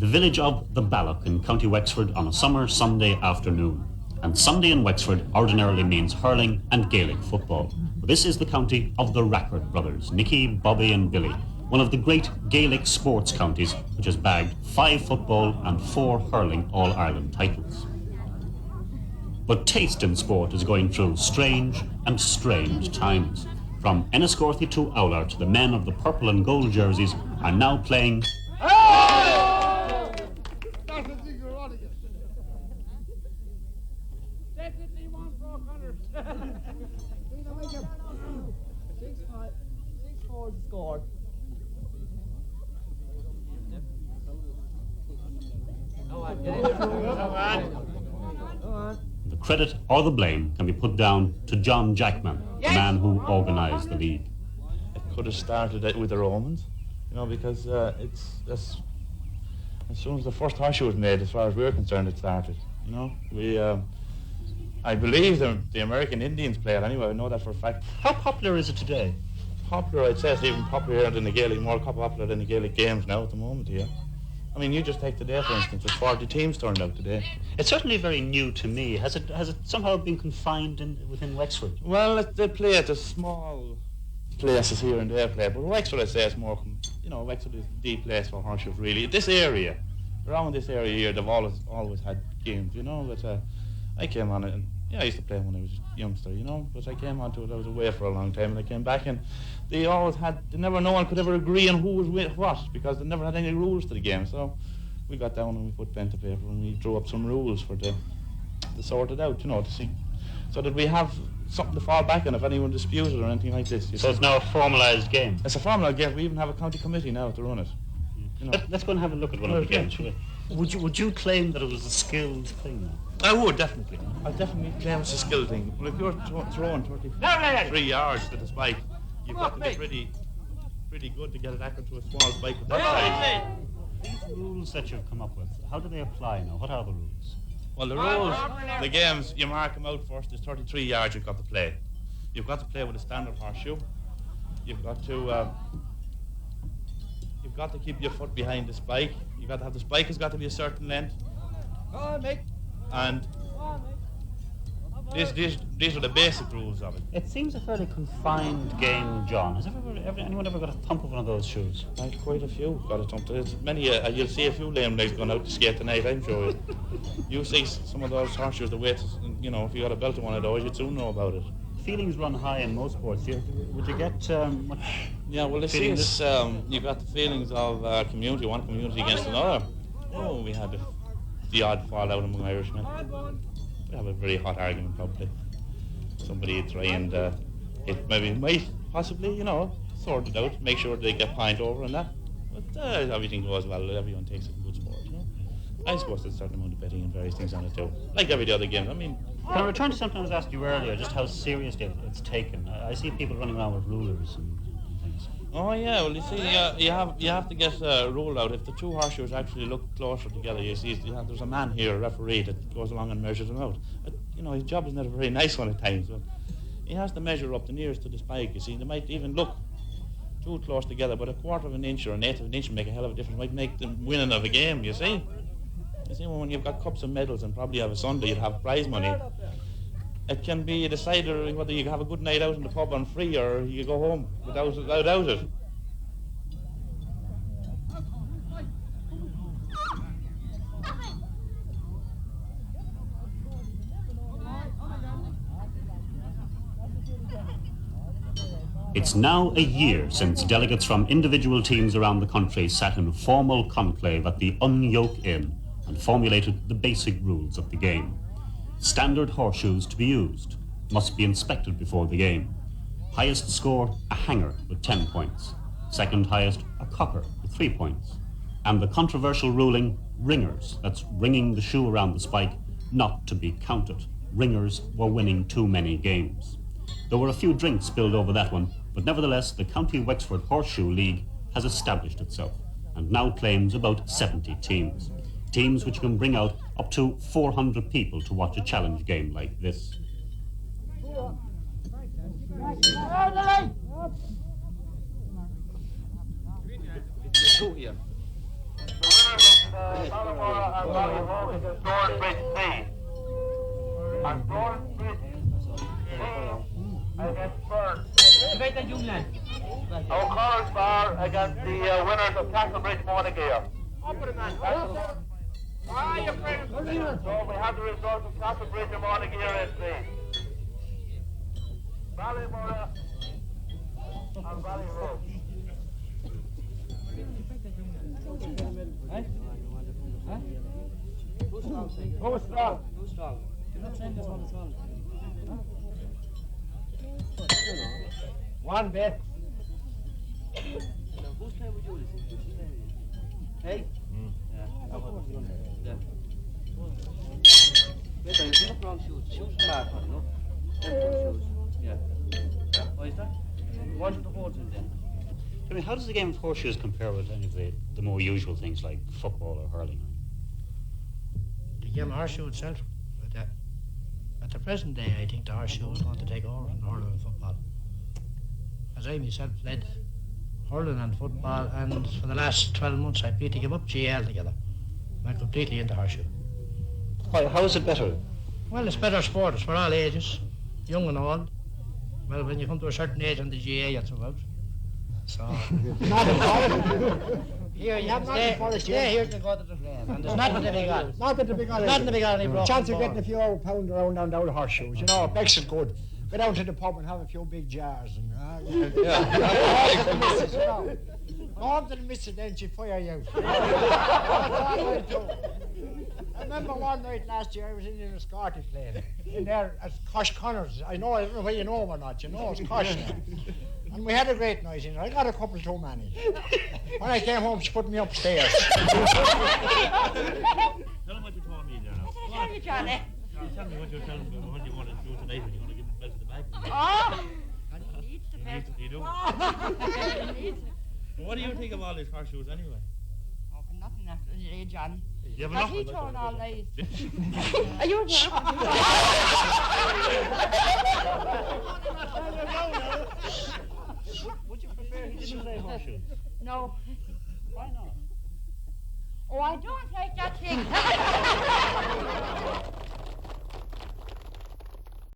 the village of the Ballagh in County Wexford on a summer Sunday afternoon. And Sunday in Wexford ordinarily means hurling and Gaelic football. But this is the county of the Rackard brothers, Nicky, Bobby and Billy, one of the great Gaelic sports counties which has bagged 5 football and 4 hurling All-Ireland titles. But taste in sport is going through strange and strange times. From Enniscorthy to Owler, the men of the purple and gold jerseys are now playing... The credit or the blame can be put down to John Jackman, the man who organised the league. It could have started with the Romans, because it's as soon as the first horseshoe was made, as far as we're concerned, it started. I believe the American Indians play it anyway. I know that for a fact. How popular is it today? Popular, I'd say it's even popular than the Gaelic, more popular than the Gaelic games now at the moment here. I mean, you just take today, for instance, there's 40 teams turned out today. It's certainly very new to me. Has it somehow been confined within Wexford? Well, they play at the small places here and there play, but Wexford, I'd say, is more, Wexford is the place for horseshoes, really. This area, around this area here, they've always had games, but I came on it, and I used to play when I was a youngster, but I came onto it, I was away for a long time, and I came back, and no one could ever agree on who was with what, because they never had any rules to the game. So we got down and we put pen to paper and we drew up some rules to sort it out, to see, so that we have something to fall back on if anyone disputes it or anything like this. So it's now a formalised game? It's a formalised game. We even have a county committee now to run it. Let's go and have a look at one of the games, shall we? Would you claim that it was a skilled thing now? I would, definitely. I definitely claim it's a skilled thing. Well, if you're throwing 33 yards to the spike, you've got to be pretty good to get it accurate to a small spike of that size. These rules that you've come up with, how do they apply now? What are the rules? Well, the rules, the games, you mark them out first. There's 33 yards you've got to play. You've got to play with a standard horseshoe. You've got to keep your foot behind the spike. You've got to have the spike has got to be a certain length. And these are the basic rules of it. It seems a fairly confined game, John. Has anyone ever got a thump of one of those shoes? Quite a few got a thump. There's many. You'll see a few lame legs going out to skate tonight, I'm sure. You see some of those horseshoes, the weights, if you got a belt of one of those, you'd soon know about it. Feelings run high in most sports. Would you get much? Yeah, well, you've got the feelings of community, one community against another. Oh, we had the odd fallout among Irishmen. We have a very hot argument, probably. Somebody try and might possibly, sort it out, make sure they get pint over and that. But everything goes well. Everyone takes it in good sport, I suppose there's a certain amount of betting and various things on it too, like every other game. Can I return to something I was asked you earlier, just how seriously it's taken? I see people running around with rulers and things. Oh yeah, well you see, you have to get ruled out. If the two horseshoes actually look closer together, you see, there's a man here, a referee, that goes along and measures them out. But, his job is not a very nice one at times, but he has to measure up the nearest to the spike. You see, they might even look too close together, but a quarter of an inch or an eighth of an inch will make a hell of a difference. Might make the winning of a game. You see, when you've got cups and medals and probably have a Sunday, you'd have prize money. It can be decided whether you have a good night out in the pub on free or you go home without it. It's now a year since delegates from individual teams around the country sat in formal conclave at the Unyoke Inn and formulated the basic rules of the game. Standard horseshoes to be used, must be inspected before the game. Highest score, a hanger with 10 points. Second highest, a cocker with 3 points. And the controversial ruling, ringers, that's ringing the shoe around the spike, not to be counted. Ringers were winning too many games. There were a few drinks spilled over that one, but nevertheless the County Wexford Horseshoe League has established itself and now claims about 70 teams. Teams which can bring out up to 400 people to watch a challenge game like this. Ballagh against Thornbridge C. And Thornbridge C against Burn. O'Connor's Bar against the winners of Castlebridge Monaghan. So we have the results of Castlebridge and Monaghan SC. Ballymora and Ballyroe. Who's strong? You're not saying this one as well. One bet. Who's playing with you? Hey? Yeah. Better, you look wrong shoes. Shoes smart one, no? Shoes. Yeah. Why is that? Why should the holes in there? I mean, how does the game of horseshoes compare with any of the more usual things like football or hurling? The game of horseshoe itself, at the present day, I think the horseshoe is going to take over from hurling and football. As I myself played hurling and football, and for the last 12 months I played to give up GL together. I'm completely into horseshoe. Why, how is it better? Well, it's better sport. It's for all ages, young and old. Well, when you come to a certain age on the GA, you're through out. So, here you have stay here to go to the flame, and there's nothing to be got. Nothing to be got. Nothing to be got any broken. Chance of getting a few £1 around down the old horseshoes. You know, Bex is good. Go down to the pub and have a few big jars. And, Go home to the missus, then she'll fire you. I remember one night last year I was in a Scotty playing in there at Cosh Connors. I don't know whether you know him or not. You know, it's Cosh now. And we had a great night in it. I got a couple too many. When I came home, she put me upstairs. Tell him what you told me there now. Tell you, Johnny. Tell me what you're telling me, what you want to do tonight when you want to give the belt to the back. Oh! He needs the belt. You do? Well, what do you think of all these horseshoes anyway? Oh, for nothing after today, Johnny. You have But enough he of it, told don't all you? lies. Are you Would you prefer he didn't play horseshoes? No. Why not? Oh, I don't like that thing.